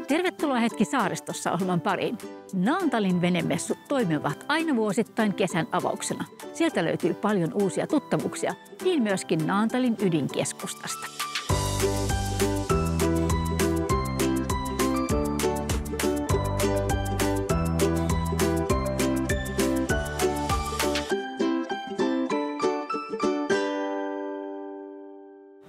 Tervetuloa Hetki Saaristossa ohjelman pariin. Naantalin venemessut toimivat aina vuosittain kesän avauksena. Sieltä löytyy paljon uusia tuttavuuksia, niin myöskin Naantalin ydinkeskustasta.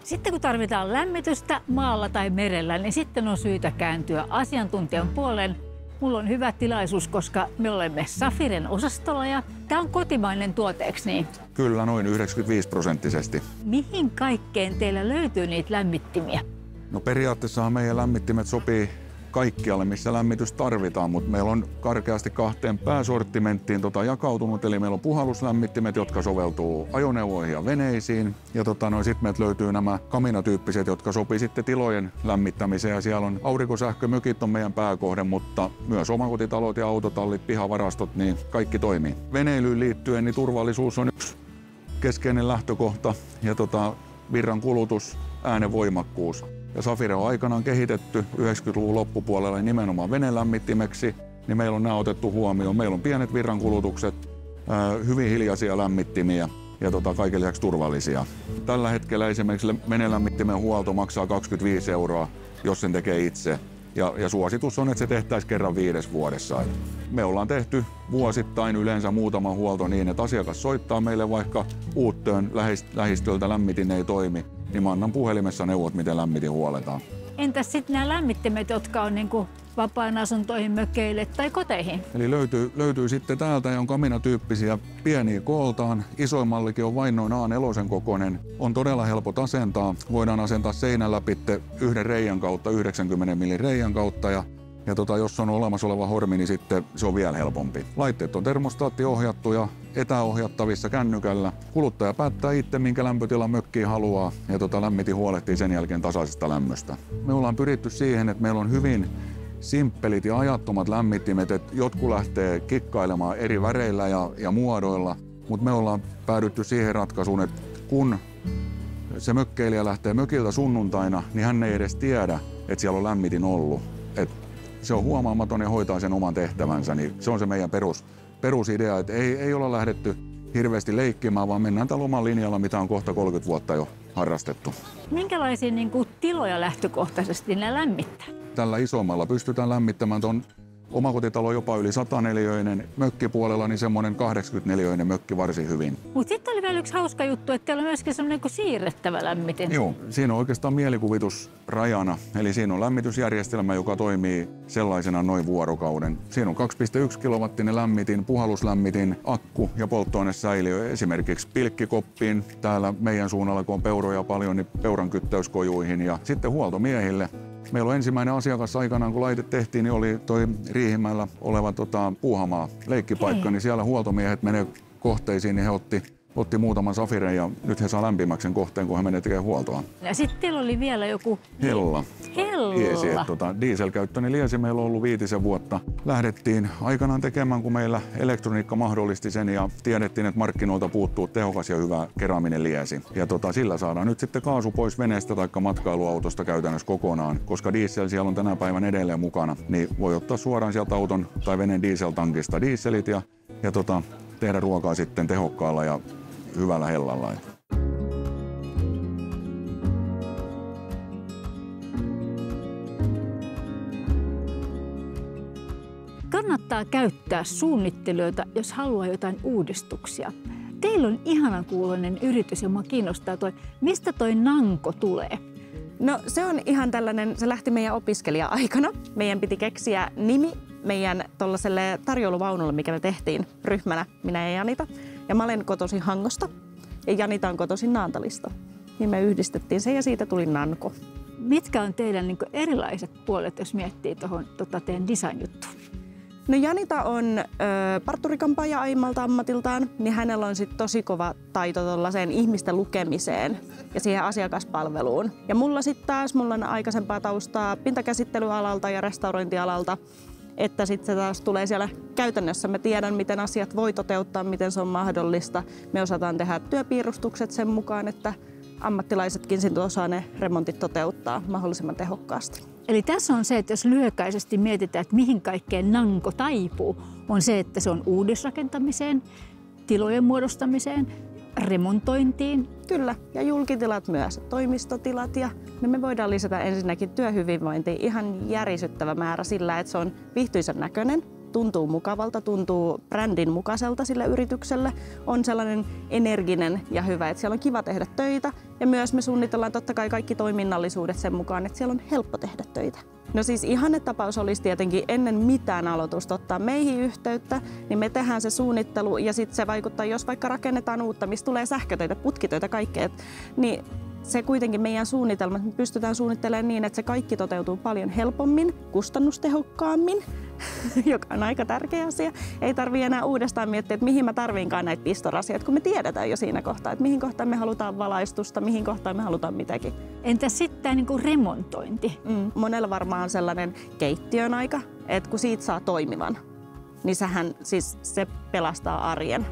Sitten kun tarvitaan lämmitystä maalla tai merellä, niin sitten on syytä kääntyä asiantuntijan puoleen. Mulla on hyvä tilaisuus, koska me olemme Safiren osastolla ja tämä on kotimainen tuote, eikö niin? Kyllä, noin 95%. Mihin kaikkeen teillä löytyy niitä lämmittimiä? No periaatteessahan meidän lämmittimet sopii kaikkialle, missä lämmitys tarvitaan, mutta meillä on karkeasti kahteen pääsortimenttiin jakautunut, eli meillä on puhalluslämmittimet, jotka soveltuu ajoneuvoihin ja veneisiin, ja sitten meiltä löytyy nämä kaminatyyppiset, jotka sopii sitten tilojen lämmittämiseen, ja siellä on aurinkosähkömökit on meidän pääkohde, mutta myös omakotitalot ja autotallit, pihavarastot, niin kaikki toimii. Veneilyyn liittyen niin turvallisuus on yksi keskeinen lähtökohta, ja virran kulutus, äänen voimakkuus. Ja Safire on aikanaan kehitetty 90-luvun loppupuolella nimenomaan venelämmittimeksi, niin meillä on nämä otettu huomioon. Meillä on pienet virrankulutukset, hyvin hiljaisia lämmittimiä ja kaiken lisäksi turvallisia. Tällä hetkellä esimerkiksi venelämmittimen huolto maksaa 25 €, jos sen tekee itse. Ja suositus on, että se tehtäisiin kerran 5 vuodessa. Me ollaan tehty vuosittain yleensä muutama huolto niin, että asiakas soittaa meille vaikka Uuttöön lähistöltä lämmitin ei toimi, niin mä annan puhelimessa neuvot, miten lämmitin huoletaan. Entäs sitten nämä lämmittimet, jotka on vapaan asuntoihin, mökeille tai koteihin? Eli löytyy sitten täältä ja on kaminatyyppisiä pieniä kooltaan. Isoimmallikin on vain noin A4 kokoinen. On todella helpot asentaa. Voidaan asentaa seinän läpi yhden reiän kautta, 90 mm reiän kautta. Ja jos on olemassa oleva hormi, niin sitten se on vielä helpompi. Laitteet on termostaattiohjattuja, etäohjattavissa kännykällä. Kuluttaja päättää itse, minkä lämpötilan mökkiin haluaa, ja lämmitin huolehtii sen jälkeen tasaisesta lämmöstä. Me ollaan pyritty siihen, että meillä on hyvin simppelit ja ajattomat lämmittimet, että jotkut lähtee kikkailemaan eri väreillä ja muodoilla, mutta me ollaan päädytty siihen ratkaisuun, että kun se mökkeilijä lähtee mökiltä sunnuntaina, niin hän ei edes tiedä, että siellä on lämmitin ollut. Se on huomaamaton ja hoitaa sen oman tehtävänsä, niin se on se meidän perusidea, että ei olla lähdetty hirveästi leikkimään, vaan mennään tällä omalla linjalla, mitä on kohta 30 vuotta jo harrastettu. Minkälaisia tiloja lähtökohtaisesti ne lämmittää? Tällä isommalla pystytään lämmittämään tuon omakotitalo jopa yli 100-neliöinen, mökkipuolella niin semmoinen 80-neliöinen mökki varsin hyvin. Mutta sitten oli vielä yksi hauska juttu, että teillä on myöskin semmoinen siirrettävä lämmitin. Joo, siinä on oikeastaan mielikuvitus rajana, eli siinä on lämmitysjärjestelmä, joka toimii sellaisena noin vuorokauden. Siinä on 2,1 kilowattinen lämmitin, puhalluslämmitin, akku ja polttoainesäiliö esimerkiksi pilkkikoppiin. Täällä meidän suunnalla, kun on peuroja paljon, niin peuran kyttäyskojuihin ja sitten huoltomiehille. Meillä on ensimmäinen asiakas aikanaan, kun laite tehtiin, niin oli toi Riihimäellä oleva Puuhamaa leikkipaikka, niin siellä huoltomiehet menee kohteisiin, niin he otti muutaman Safiren ja nyt he saa lämpimäksi sen kohteen, kun he menee tekemään huoltoa. Ja sitten teillä oli vielä joku Hella. Liesi, dieselkäyttöinen liesi meillä on ollut 5 vuotta. Lähdettiin aikanaan tekemään, kun meillä elektroniikka mahdollisti sen ja tiedettiin, että markkinoilta puuttuu tehokas ja hyvä keraaminen liesi. Ja sillä saadaan nyt sitten kaasu pois veneestä tai matkailuautosta käytännössä kokonaan, koska diesel siellä on tänä päivänä edelleen mukana, niin voi ottaa suoraan sieltä auton tai veneen dieseltankista dieselit ja tehdä ruokaa sitten tehokkaalla ja hyvällä hellalla. Kannattaa käyttää suunnittelijoita, jos haluaa jotain uudistuksia. Teillä on ihanan kuuloinen yritys ja minua kiinnostaa mistä toi Nanko tulee? No se on ihan tällainen, se lähti meidän opiskelija-aikana. Meidän piti keksiä nimi meidän tollaselle tarjouluvaunulle, mikä me tehtiin ryhmänä, minä ja Janita. Ja mä olen kotoisin Hangosta ja Janita on kotoisin Naantalista. Niin me yhdistettiin se ja siitä tuli Nanko. Mitkä on teidän erilaiset puolet, jos miettii tuohon teidän design-juttuun? No Janita on parturikampaaja aiemmalta ammatiltaan, niin hänellä on sit tosi kova taito tuollaiseen ihmisten lukemiseen ja siihen asiakaspalveluun. Ja mulla sitten taas, mulla on aikaisempaa taustaa pintakäsittelyalalta ja restaurointialalta, että sitten se taas tulee siellä käytännössä. Mä tiedän, miten asiat voi toteuttaa, miten se on mahdollista. Me osataan tehdä työpiirustukset sen mukaan, että ammattilaisetkin sitten osaa ne remontit toteuttaa mahdollisimman tehokkaasti. Eli tässä on se, että jos lyhykäisesti mietitään, että mihin kaikkeen Nanko taipuu, on se, että se on uudisrakentamiseen, tilojen muodostamiseen, remontointiin. Kyllä, ja julkitilat myös, toimistotilat ja me voidaan lisätä ensinnäkin työhyvinvointia ihan järisyttävä määrä sillä, että se on viihtyisän näköinen, tuntuu mukavalta, tuntuu brändin mukaiselta sille yritykselle, on sellainen energinen ja hyvä, että siellä on kiva tehdä töitä ja myös me suunnitellaan totta kai kaikki toiminnallisuudet sen mukaan, että siellä on helppo tehdä töitä. No siis ihannetapaus olisi tietenkin ennen mitään aloitusta ottaa meihin yhteyttä, niin me tehdään se suunnittelu ja sitten se vaikuttaa, jos vaikka rakennetaan uutta, mistä tulee sähkötöitä, putkitöitä, kaikkea, niin se kuitenkin meidän suunnitelmat, me pystytään suunnittelemaan niin, että se kaikki toteutuu paljon helpommin, kustannustehokkaammin, joka on aika tärkeä asia. Ei tarvitse enää uudestaan miettiä, että mihin mä tarviinkaan näitä pistorasioita, kun me tiedetään jo siinä kohtaa, että mihin kohtaan me halutaan valaistusta, mihin kohtaan me halutaan mitäkin. Entä sitten niin kuin remontointi? Monella varmaan sellainen keittiön aika, että kun siitä saa toimivan, niin se pelastaa arjen,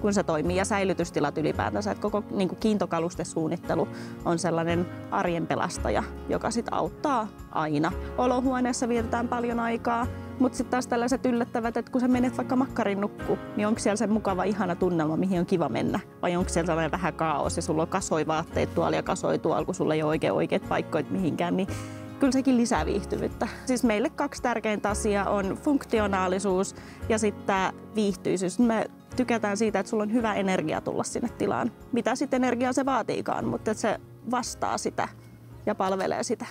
kun se toimii, ja säilytystilat ylipäätänsä. Että koko niin kuin kiintokalustesuunnittelu on sellainen arjen pelastaja, joka sit auttaa aina. Olohuoneessa vietetään paljon aikaa, mutta sitten taas tällaiset yllättävät, että kun sä menet vaikka makkarin nukkuun, niin onko siellä se mukava, ihana tunnelma, mihin on kiva mennä? Vai onko siellä sellainen vähän kaos ja sulla on kasoi vaatteet tuolla ja kasoi tuolla, kun sulla ei ole oikeat paikkoit mihinkään, niin kyllä sekin lisää viihtyvyyttä. Siis meille 2 tärkeintä asiaa on funktionaalisuus ja sitten viihtyisyys. Me tykätään siitä, että sulla on hyvä energia tulla sinne tilaan. Mitä sitten energiaa se vaatiikaan, mutta että se vastaa sitä ja palvelee sitä.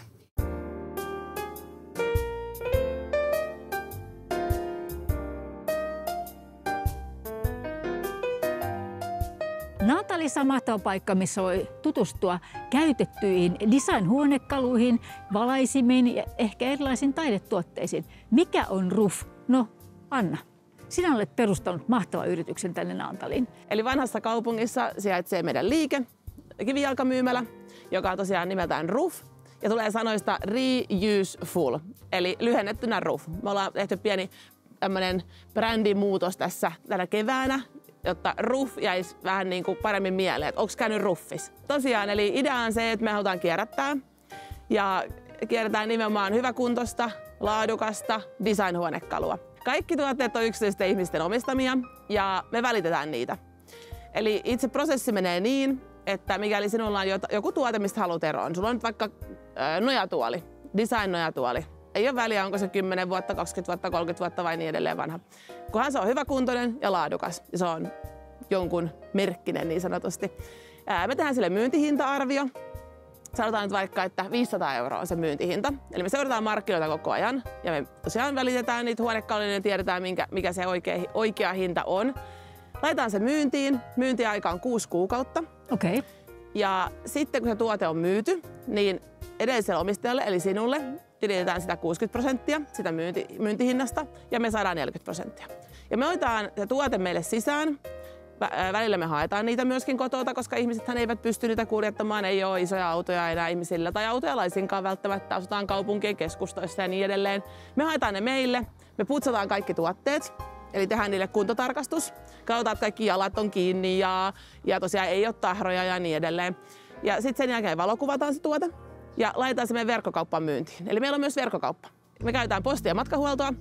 Naantalissa on mahtava paikka, missä voi tutustua käytettyihin design-huonekaluihin, valaisimiin ja ehkä erilaisiin taidetuotteisiin. Mikä on RUF? No, Anna, sinä olet perustanut mahtavan yrityksen tänne Naantaliin. Eli vanhassa kaupungissa sijaitsee meidän liike, kivijalkamyymälä, joka on tosiaan nimeltään RUF. Ja tulee sanoista reuseful, eli lyhennettynä RUF. Me ollaan tehty pieni brändimuutos tässä tänä keväänä, jotta RUF jäisi vähän niin kuin paremmin mieleen, että onko käynyt RUFissa. Tosiaan, eli idea on se, että me halutaan kierrättää. Ja kierrätään nimenomaan hyväkuntoista, laadukasta design-huonekalua. Kaikki tuotteet on yksityisten ihmisten omistamia ja me välitetään niitä. Eli itse prosessi menee niin, että mikäli sinulla on joku tuote, mistä haluat eroon. Sulla on nyt vaikka nojatuoli, design-nojatuoli. Ei ole väliä, onko se 10 vuotta, 20 vuotta, 30 vuotta vai niin edelleen vanha. Kunhan se on hyväkuntoinen ja laadukas ja se on jonkun merkkinen niin sanotusti. Me tehdään sille myyntihinta-arvio. Sanotaan nyt vaikka, että 500 € on se myyntihinta. Eli me seurataan markkinoita koko ajan ja me tosiaan välitetään niitä huonekaluja ja tiedetään, mikä se oikea hinta on. Laitetaan se myyntiin. Myyntiaika on 6 kuukautta. Okei. Ja sitten kun se tuote on myyty, niin edelliselle omistajalle eli sinulle tilitetään sitä 60% sitä myyntihinnasta ja me saadaan 40%. Ja me otetaan se tuote meille sisään. Välillä me haetaan niitä myöskin kotota, koska ihmisethän eivät pysty niitä kuljettamaan, ei ole isoja autoja enää ihmisillä tai autoja laisinkaan välttämättä, asutaan kaupunkien keskustoissa ja niin edelleen. Me haetaan ne meille, me putsataan kaikki tuotteet, eli tehdään niille kuntotarkastus, katsotaan, että kaikki jalat on kiinni ja tosiaan ei ole tahroja ja niin edelleen. Ja sitten sen jälkeen valokuvataan se tuote ja laitetaan se meidän verkkokauppaan myyntiin. Eli meillä on myös verkkokauppa. Me käytetään posti- ja matkahuoltoa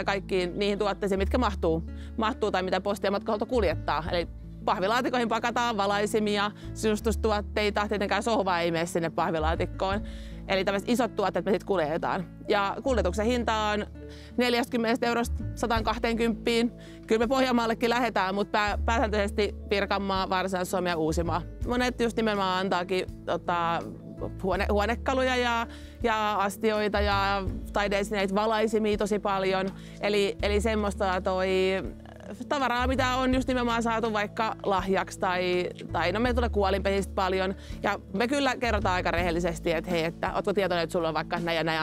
kaikkiin niihin tuotteisiin, mitkä mahtuu tai mitä posti- ja matkahuolto kuljettaa. Eli pahvilaatikoihin pakataan valaisimia, sisustustuotteita, tietenkään sohva ei mene sinne pahvilaatikkoon. Eli tämmöiset isot tuotteet me sitten kuljetetaan. Ja kuljetuksen hinta on 40 € 120. Kyllä me Pohjanmaallekin lähdetään, mutta pääsääntöisesti Pirkanmaa, Varsinais-Suomi ja Uusimaa. Monet just nimenomaan antaakin huonekaluja ja astioita ja taideesineitä, valaisimia tosi paljon. Eli semmoista tavaraa, mitä on just nimenomaan saatu vaikka lahjaksi tai no meillä tulee kuolinpesistä paljon. Ja me kyllä kerrotaan aika rehellisesti, että hei, että ootko tietoinen, että sulla on vaikka näin ja näin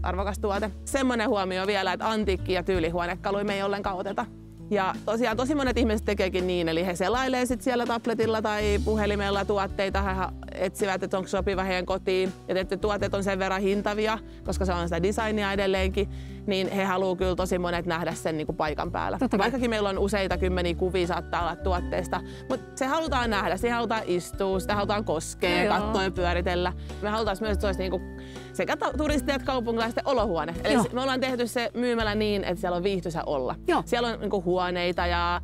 arvokas tuote. Semmoinen huomio vielä, että antiikki- ja tyylihuonekaluja me ei ollenkaan oteta. Ja tosiaan tosi monet ihmiset tekeekin niin, eli he selailee sit siellä tabletilla tai puhelimella tuotteita, he etsivät, että onko sopiva heidän kotiin. Ja että tuotteet on sen verran hintavia, koska se on sitä designia edelleenkin, niin he haluaa kyllä tosi monet nähdä sen niin kuin paikan päällä. Vaikkakin meillä on useita kymmeniä kuvia saattaa olla tuotteista, mutta se halutaan nähdä, siihen halutaan istua, sitä halutaan koskea, katsoa ja pyöritellä. Me halutaan myös, että se olisi niin kuin sekä turistit että kaupunkilaisten olohuone. Eli me ollaan tehty se myymälä niin, että siellä on viihtyisä olla. Joo. Siellä on niin kuin huoneita ja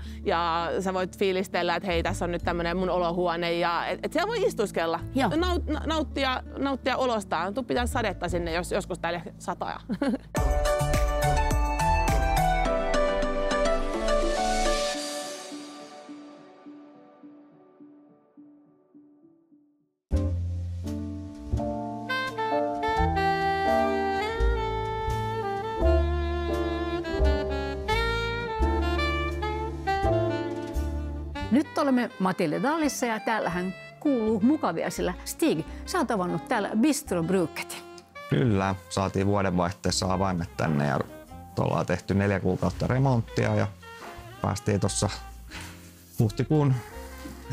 sä voit fiilistellä, että hei, tässä on nyt tämmöinen mun olohuone ja että siellä voi istuskella, nauttia olostaan. Tuu pitää sadetta sinne, jos joskus täällä sataa. Nyt olemme Matilde Daalissa ja täällähän kuuluu mukavia, sillä Stig, sä oot avannut täällä Bistro Bruketin. Kyllä, saatiin vuodenvaihteessa avaimet tänne ja ollaan tehty 4 kuukautta remonttia ja päästiin tuossa huhtikuun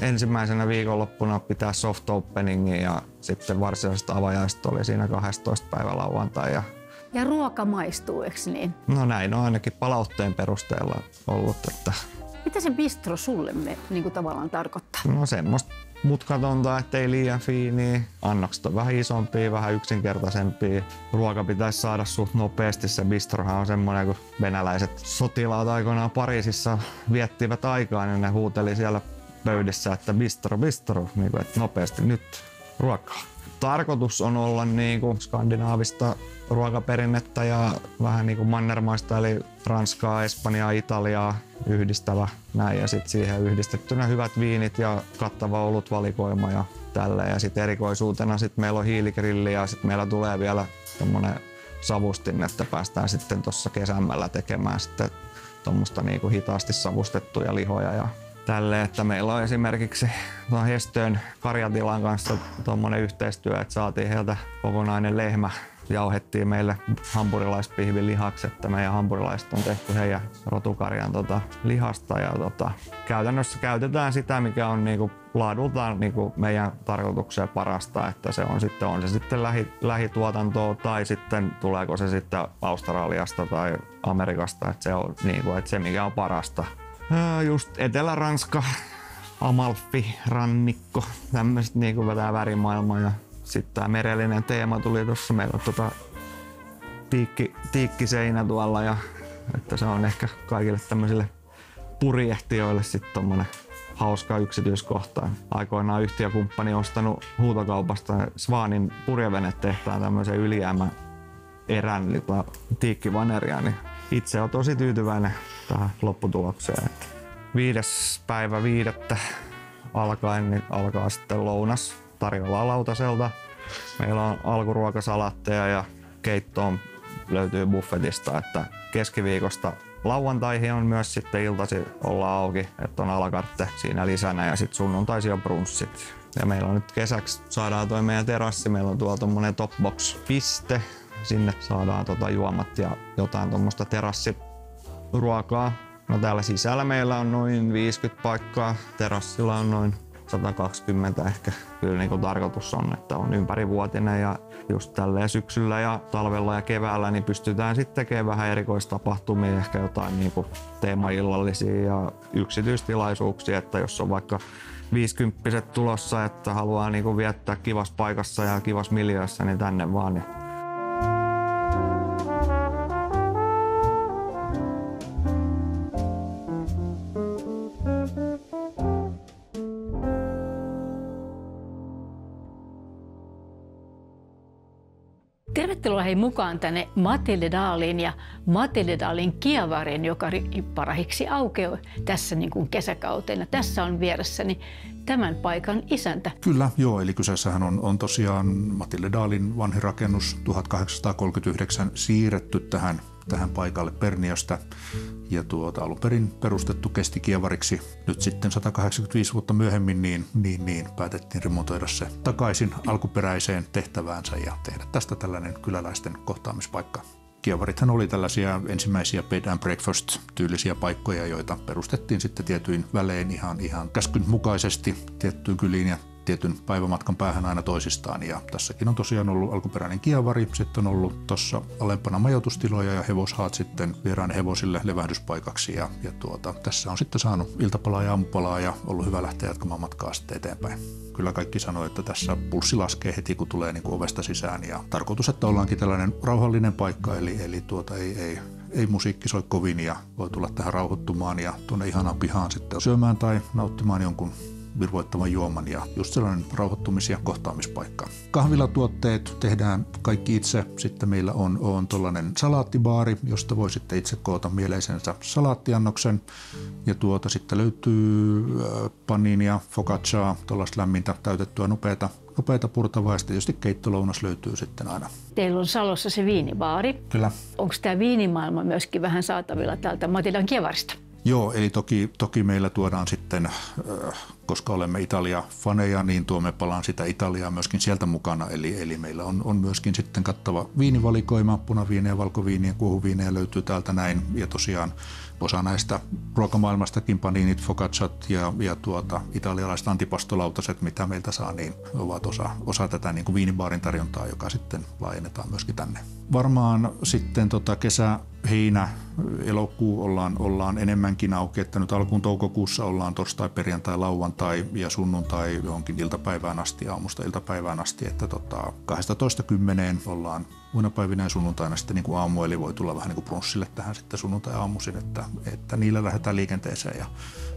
ensimmäisenä viikonloppuna pitää soft openingin ja sitten varsinaiset avajaiset oli siinä 12. päivä lauantai. Ja ruoka maistuu, eikö niin? No näin on ainakin palautteen perusteella ollut. Että mitä se bistro sulle niin kuin tavallaan tarkoittaa? No semmoista mutkatonta, ettei liian fiiniä. Annokset on vähän isompia, vähän yksinkertaisempia. Ruoka pitäisi saada suht nopeasti. Se bistrohan on semmoinen, kun venäläiset sotilaat aikoinaan Pariisissa viettivät aikaa, niin ne huuteli siellä pöydissä, että bistro, niin kuin, että nopeasti nyt ruokaa. Tarkoitus on olla niin kuin skandinaavista ruokaperinnettä ja vähän niin kuin mannermaista, eli Ranskaa, Espanjaa, Italiaa yhdistävä näin. Ja sitten siihen yhdistettynä hyvät viinit ja kattava olutvalikoima ja tälleen. Ja sitten erikoisuutena meillä on hiiligrilli ja sitten meillä tulee vielä tommonen savustin, että päästään sitten tuossa kesämällä tekemään sitten tuommoista niin kuin hitaasti savustettuja lihoja ja tälleen, että meillä on esimerkiksi Hestön karjatilan kanssa tuommoinen yhteistyö, että saatiin heiltä kokonainen lehmä. Jauhettiin meille hampurilaispihvin lihaksi, että meidän hampurilaiset on tehty heidän rotukarjan lihasta. Ja käytännössä käytetään sitä, mikä on niinku laadultaan niinku meidän tarkoitukseen parasta, että se on se sitten lähituotantoa tai sitten tuleeko se sitten Australiasta tai Amerikasta, että se on niinku, että se mikä on parasta. Just Etelä-Ranska, Amalfi, rannikko, tämmöiset niinku vetää värimaailmaa ja sitten tämä merellinen teema tuli tuossa. Meillä on tiikkiseinä tuolla ja että se on ehkä kaikille tämmöisille purjehtijoille sitten tommonen hauska yksityiskohta. Aikoinaan yhtiökumppani on ostanut huutokaupasta Svanin purjevenetehtaan tämmöisen ylijäämä erän tiikkivaneria, niin itse on tosi tyytyväinen tähän lopputulokseen. 5.5. alkaen niin alkaa sitten lounas tarjolla lautaselta. Meillä on alkuruokasalatteja ja keittoon löytyy buffetista, että keskiviikosta lauantaihin on myös sitten iltasi olla auki, että on alakartte siinä lisänä ja sitten sunnuntaisin on brunssit. Ja meillä on nyt kesäksi saadaan toi meidän terassi, meillä on tuolla tommonen Topbox-piste. Sinne saadaan juomat ja jotain tuommoista terassiruokaa. No täällä sisällä meillä on noin 50 paikkaa, terassilla on noin 120 ehkä. Kyllä niin kuin tarkoitus on, että on ympärivuotinen ja just tälleen syksyllä ja talvella ja keväällä niin pystytään sitten tekemään vähän erikoistapahtumia, ehkä jotain niin kuin teemaillallisia ja yksityistilaisuuksia, että jos on vaikka 50 tulossa, että haluaa niin kuin viettää kivassa paikassa ja kivassa miljöössä, niin tänne vaan. Tervetuloa hei mukaan tänne Matilde Daaliin ja Matilde Daalin Kievariin, joka parahiksi aukeaa tässä niin kuin kesäkauteen. Tässä on vieressäni tämän paikan isäntä. Kyllä, joo. Eli kyseessähän on tosiaan Matilde Daalin vanhi rakennus 1839 siirretty tähän paikalle Perniöstä. Ja alun perin perustettu kestikievariksi. Nyt sitten 185 vuotta myöhemmin niin päätettiin remontoida se takaisin alkuperäiseen tehtäväänsä ja tehdä tästä tällainen kyläläisten kohtaamispaikka. Kievarithan oli tällaisia ensimmäisiä bed and breakfast -tyylisiä paikkoja, joita perustettiin sitten tietyin välein ihan käskyn mukaisesti tiettyyn kyliin ja tietyn päivämatkan päähän aina toisistaan. Ja tässäkin on tosiaan ollut alkuperäinen kievari, sitten on ollut tuossa alempana majoitustiloja ja hevoshaat sitten vieraan hevosille levähdyspaikaksi. Ja tässä on sitten saanut iltapalaa ja aamupalaa ja ollut hyvä lähteä jatkamaan matkaa sitten eteenpäin. Kyllä kaikki sanoo, että tässä pulssi laskee heti, kun tulee niin kuin ovesta sisään. Ja tarkoitus, että ollaankin tällainen rauhallinen paikka, eli ei musiikki soi kovin ja voi tulla tähän rauhoittumaan ja tuonne ihanaan pihaan sitten syömään tai nauttimaan jonkun virvoittavan juoman ja just sellainen rauhoittumis- ja kohtaamispaikka. Kahvilatuotteet tehdään kaikki itse. Sitten meillä on tuollainen salaattibaari, josta voi sitten itse koota mieleisensä salaattiannoksen. Ja sitten löytyy paninia, focacciaa, tuollaista lämmintä, täytettyä nopeata purtavaa ja sitten tietysti keittolounas löytyy sitten aina. Teillä on Salossa se viinibaari. Kyllä. Onko tämä viinimaailma myöskin vähän saatavilla täältä Matildan kievarista? Joo, eli toki meillä tuodaan sitten, koska olemme Italia-faneja, niin tuomme palan sitä Italiaa myöskin sieltä mukana. Eli meillä on myöskin sitten kattava viinivalikoima, punaviinejä, valkoviiniä, kuohuviinejä löytyy täältä näin. Ja tosiaan osa näistä ruokamaailmastakin, paninit, focacciat ja italialaiset antipastolautaset, mitä meiltä saa, niin ovat osa tätä niin kuin viinibaarin tarjontaa, joka sitten laajennetaan myöskin tänne. Varmaan sitten kesä, heinä, elokuu ollaan enemmänkin auki, että nyt alkuun toukokuussa ollaan torstai, perjantai, lauantai ja sunnuntai johonkin iltapäivään asti, aamusta iltapäivään asti, että 12:10 ollaan muina päivinä ja sunnuntaina sitten niin kuin aamu, eli voi tulla vähän niin kuin brunssille tähän sitten sunnuntai-aamuisin, että niillä lähdetään liikenteeseen ja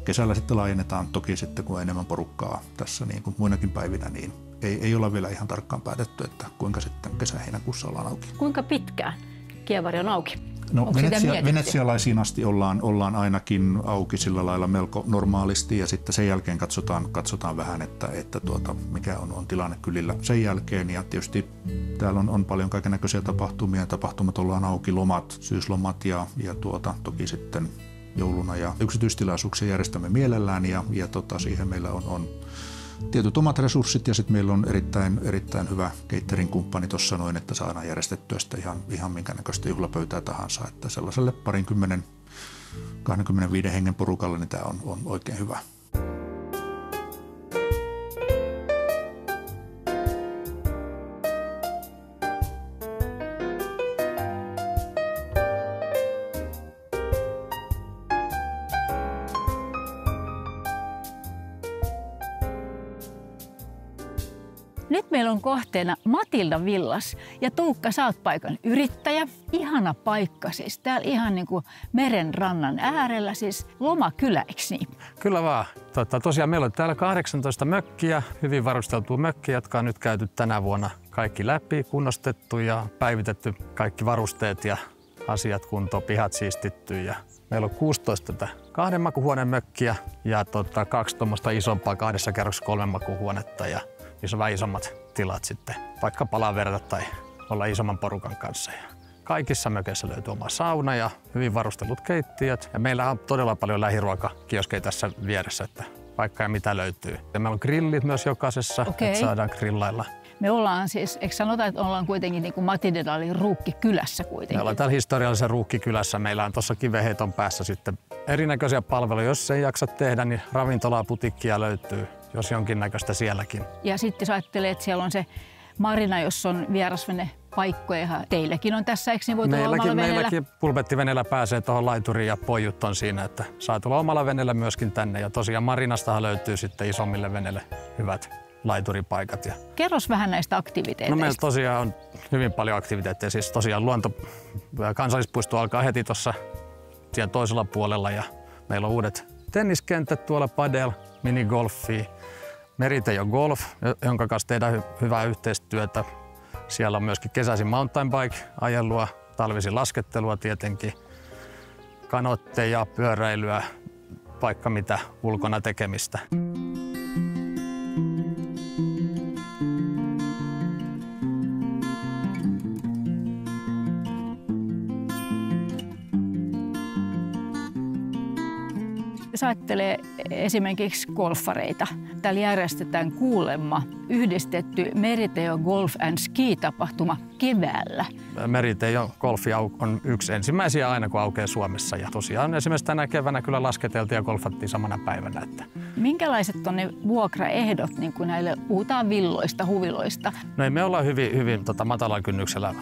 kesällä sitten laajennetaan toki sitten, kun on enemmän porukkaa tässä niin kuin muinakin päivinä, niin ei olla vielä ihan tarkkaan päätetty, että kuinka sitten kesä-heinäkuussa ollaan auki. Kuinka pitkään kievari on auki? No venetsialaisiin asti ollaan ainakin auki sillä lailla melko normaalisti ja sitten sen jälkeen katsotaan vähän, että mikä on tilanne kylillä sen jälkeen. Ja tietysti täällä on paljon kaikennäköisiä tapahtumia. Tapahtumat ollaan auki, lomat, syyslomat ja toki sitten jouluna ja yksityistilaisuuksia järjestämme mielellään ja siihen meillä on tietyt omat resurssit ja sitten meillä on erittäin hyvä catering-kumppani tuossa noin, että saadaan järjestettyä sitä ihan minkä näköistä juhlapöytää tahansa. Että sellaiselle 20-25 hengen porukalle niin tämä on oikein hyvä. Nyt meillä on kohteena Matilda Villas ja Tuukka, sä oot paikan yrittäjä. Ihana paikka siis, täällä ihan niin kuin merenrannan äärellä, siis lomakylä, eikö niin? Kyllä vaan. Tosiaan meillä on täällä 18 mökkiä, hyvin varusteltua mökkiä, jotka on nyt käyty tänä vuonna kaikki läpi, kunnostettu ja päivitetty kaikki varusteet ja asiat kuntoon, pihat siistitty. Ja meillä on 16 tätä 2 makuhuoneen mökkiä ja 2 tuommoista isompaa 2 kerroksessa 3 makuhuonetta ja missä on vähän isommat tilat sitten, vaikka palaverata tai olla isomman porukan kanssa. Ja kaikissa mökeissä löytyy oma sauna ja hyvin varustellut keittiöt. Ja meillä on todella paljon lähiruokakioskeja tässä vieressä, että vaikka ja mitä löytyy. Ja meillä on grillit myös jokaisessa, että saadaan grillailla. Me ollaan siis, eikö sanota, että ollaan kuitenkin niin kuin Matildalin ruukkikylässä kuitenkin? Me ollaan täällä historiallisessa ruukkikylässä. Meillä on tuossa Kiveheiton päässä sitten erinäköisiä palveluja. Jos ei jaksa tehdä, niin ravintolaa, putikkia löytyy, jos jonkinnäköistä sielläkin. Ja sitten jos ajattelee, että siellä on se marina, jossa on vierasvenepaikkoja. Teilläkin on tässä, eikö niin voi tulla omalla veneellä? Meilläkin pulpettiveneellä pääsee tuohon laituriin ja pojut on siinä, että saa tulla omalla veneellä myöskin tänne. Ja tosiaan marinastahan löytyy sitten isommille veneille hyvät laituripaikat. Kerros vähän näistä aktiviteeteista. No meillä tosiaan on hyvin paljon aktiviteetteja. Siis tosiaan kansallispuisto alkaa heti tuossa tien toisella puolella ja meillä on uudet tenniskentät tuolla, padel, minigolfi, Meritejo Golf, jonka kanssa tehdään hyvää yhteistyötä. Siellä on myöskin kesäisin mountain bike-ajelua, talvisin laskettelua tietenkin, kanotteja, pyöräilyä, vaikka mitä ulkona tekemistä. Jos ajattelee esimerkiksi golfareita, täällä järjestetään kuulemma yhdistetty Meriteo Golf and Ski-tapahtuma keväällä. Meriteo golfi on yksi ensimmäisiä aina, kun aukeaa Suomessa. Ja tosiaan esimerkiksi tänä keväänä kyllä lasketeltiin ja golfattiin samana päivänä. Minkälaiset on ne vuokraehdot niin kuin näille, puhutaan villoista, huviloista? No me ollaan hyvin matalalla kynnyksellä.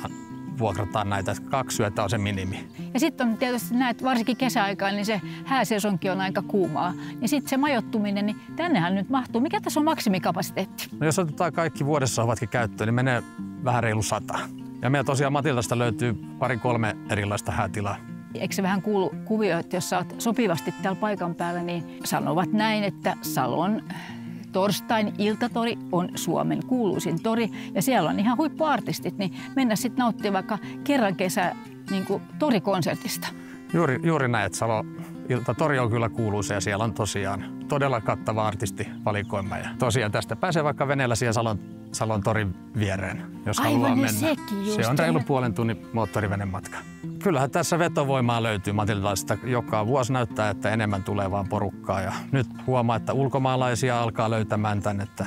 Vuokrataan näitä, 2 yötä on se minimi. Ja sitten on tietysti näet, varsinkin kesäaikaan, niin se hääsesonki on aika kuumaa. Ja sitten se majoittuminen, niin tännehän nyt mahtuu. Mikä tässä on maksimikapasiteetti? No jos otetaan kaikki vuodessa ovatkin käyttöön, niin menee vähän reilu 100. Ja meillä tosiaan Matildasta löytyy 2-3 erilaista häätilaa. Eikö se vähän kuulu kuvio, että jos sä oot sopivasti täällä paikan päällä, niin sanovat näin, että Salon torstain iltatori on Suomen kuuluisin tori ja siellä on ihan huippuartistit, niin mennä sitten nauttimaan vaikka kerran kesä niin kuin torikonsertista. Juuri näin, että Salon iltatori on kyllä kuuluisa ja siellä on tosiaan todella kattava artistivalikoima. Ja tosiaan tästä pääsee vaikka veneellä siihen Salon torin viereen, jos haluaa mennä. Se on reilu puolen tunnin moottorivenematka. Kyllähän tässä vetovoimaa löytyy Matildasta. Joka vuosi näyttää, että enemmän tulee vaan porukkaa. Ja nyt huomaa, että ulkomaalaisia alkaa löytämään tänne. Että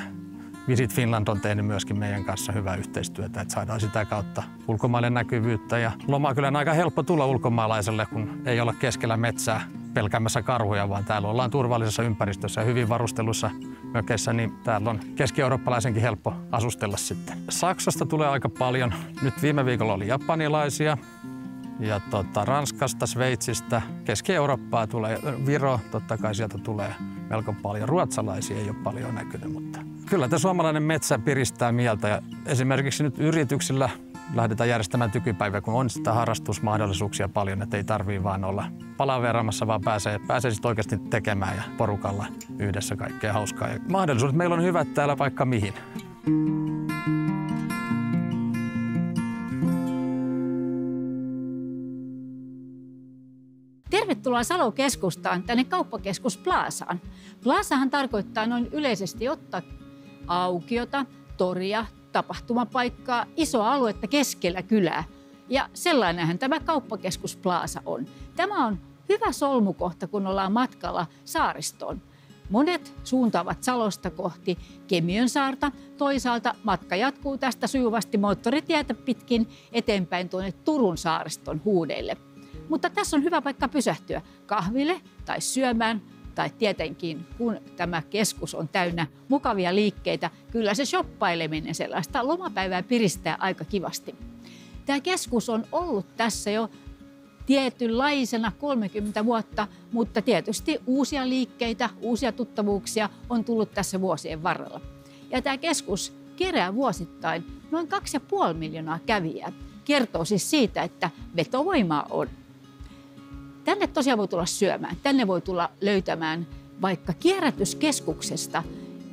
Visit Finland on tehnyt myöskin meidän kanssa hyvää yhteistyötä, että saadaan sitä kautta ulkomaille näkyvyyttä. Ja lomaa kyllä on aika helppo tulla ulkomaalaiselle, kun ei olla keskellä metsää pelkäämässä karhuja, vaan täällä ollaan turvallisessa ympäristössä ja hyvin varustelussa mökeissä, niin täällä on keski-eurooppalaisenkin helppo asustella sitten. Saksasta tulee aika paljon. Nyt viime viikolla oli japanilaisia. Ja Ranskasta, Sveitsistä, Keski-Eurooppaa tulee, Viro, totta kai sieltä tulee melko paljon. Ruotsalaisia ei ole paljon näkynyt, mutta kyllä tämä suomalainen metsä piristää mieltä. Ja esimerkiksi nyt yrityksillä lähdetään järjestämään tykypäivää, kun on sitä harrastusmahdollisuuksia paljon, että ei tarvitse vaan olla palaveeraamassa, vaan pääsee sitten oikeasti tekemään ja porukalla yhdessä kaikkea hauskaa. Ja mahdollisuudet meillä on hyvät täällä vaikka mihin. Tervetuloa Salon keskustaan, tänne kauppakeskus Plaasaan. Plaasahan tarkoittaa noin yleisesti ottaa aukiota, toria, tapahtumapaikkaa, isoa aluetta keskellä kylää. Ja sellainenhän tämä kauppakeskus Plaasa on. Tämä on hyvä solmukohta, kun ollaan matkalla saaristoon. Monet suuntaavat Salosta kohti Kemiönsaarta. Toisaalta matka jatkuu tästä sujuvasti moottoritietä pitkin eteenpäin tuonne Turun saariston huudeille. Mutta tässä on hyvä paikka pysähtyä kahville tai syömään tai tietenkin, kun tämä keskus on täynnä mukavia liikkeitä, kyllä se shoppaileminen sellaista lomapäivää piristää aika kivasti. Tämä keskus on ollut tässä jo tietynlaisena 30 vuotta, mutta tietysti uusia liikkeitä, uusia tuttavuuksia on tullut tässä vuosien varrella. Ja tämä keskus kerää vuosittain noin 2,5 miljoonaa kävijää. Kertoo siis siitä, että vetovoimaa on. Tänne tosiaan voi tulla syömään. Tänne voi tulla löytämään vaikka kierrätyskeskuksesta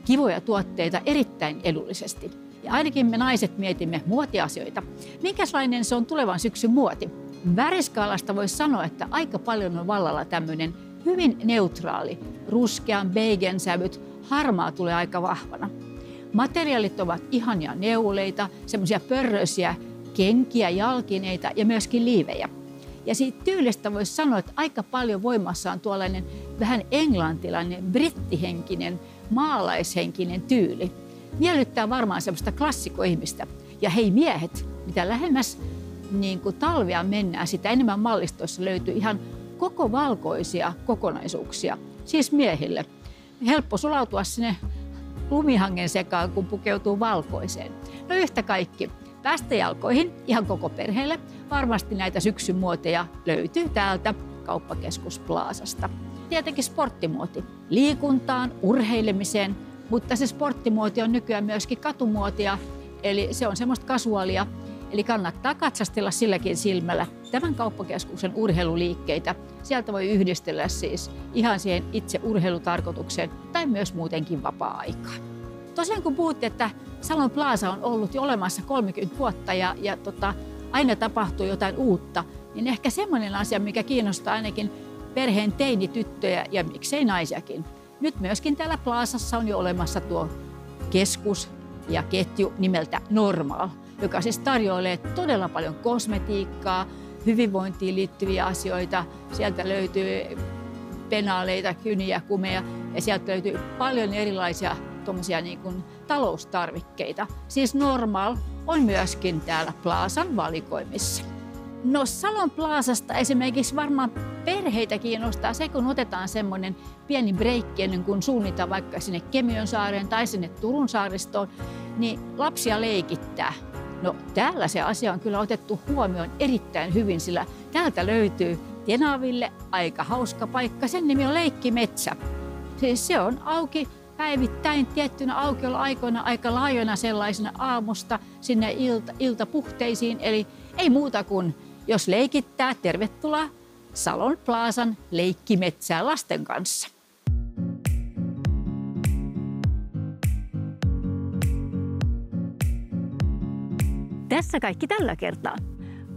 kivoja tuotteita erittäin edullisesti. Ja ainakin me naiset mietimme muotiasioita. Minkälainen se on tulevan syksyn muoti? Väriskaalasta voisi sanoa, että aika paljon on vallalla tämmöinen hyvin neutraali, ruskean beigen sävyt, harmaa tulee aika vahvana. Materiaalit ovat ihania neuleita, semmoisia pörröisiä kenkiä, jalkineita ja myöskin liivejä. Ja siitä tyylistä voisi sanoa, että aika paljon voimassa on tuollainen vähän englantilainen, brittihenkinen, maalaishenkinen tyyli. Miellyttää varmaan semmoista klassikoihmistä. Ja hei miehet, mitä lähemmäs niin kuin talvea mennään, sitä enemmän mallistoissa löytyy ihan koko valkoisia kokonaisuuksia, siis miehille. Helppo sulautua sinne lumihangen sekaan, kun pukeutuu valkoiseen. No yhtä kaikki. Päästä jalkoihin ihan koko perheelle. Varmasti näitä syksyn muoteja löytyy täältä kauppakeskus Plaasasta. Tietenkin sporttimuoti. Liikuntaan, urheilemiseen, mutta se sporttimuoti on nykyään myöskin katumuotia, eli se on semmoista kasuaalia. Eli kannattaa katsastella silläkin silmällä tämän kauppakeskuksen urheiluliikkeitä. Sieltä voi yhdistellä siis ihan siihen itse urheilutarkoitukseen tai myös muutenkin vapaa-aikaan. Tosiaan kun puhutte, että Salon Plaasa on ollut jo olemassa 30 vuotta ja aina tapahtuu jotain uutta, niin ehkä semmoinen asia, mikä kiinnostaa ainakin perheen teinityttöjä ja miksei naisiakin. Nyt myöskin täällä Plaasassa on jo olemassa tuo keskus ja ketju nimeltä Normal, joka siis tarjoilee todella paljon kosmetiikkaa, hyvinvointiin liittyviä asioita. Sieltä löytyy penaaleita, kyniä, kumeja ja sieltä löytyy paljon erilaisia niin kuin taloustarvikkeita. Siis Normal on myöskin täällä Plazan valikoimissa. No Salon Plazasta esimerkiksi varmaan perheitä kiinnostaa se, kun otetaan semmoinen pieni breikki ennen kuin suunnitaan vaikka sinne Kemiönsaareen tai sinne Turun saaristoon, niin lapsia leikittää. No täällä se asia on kyllä otettu huomioon erittäin hyvin, sillä täältä löytyy Tenaville aika hauska paikka. Sen nimi on Leikkimetsä. Siis se on auki päivittäin tiettynä aukioloaikoina aika laajoina sellaisena aamusta sinne iltapuhteisiin. Eli ei muuta kuin jos leikittää, tervetuloa Salon Plazan Leikkimetsään lasten kanssa. Tässä kaikki tällä kertaa.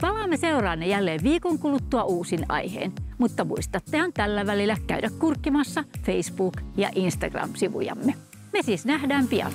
Palaamme seuraanne jälleen viikon kuluttua uusin aiheen, mutta muistattehan tällä välillä käydä kurkkimassa Facebook- ja Instagram-sivujamme. Me siis nähdään pian.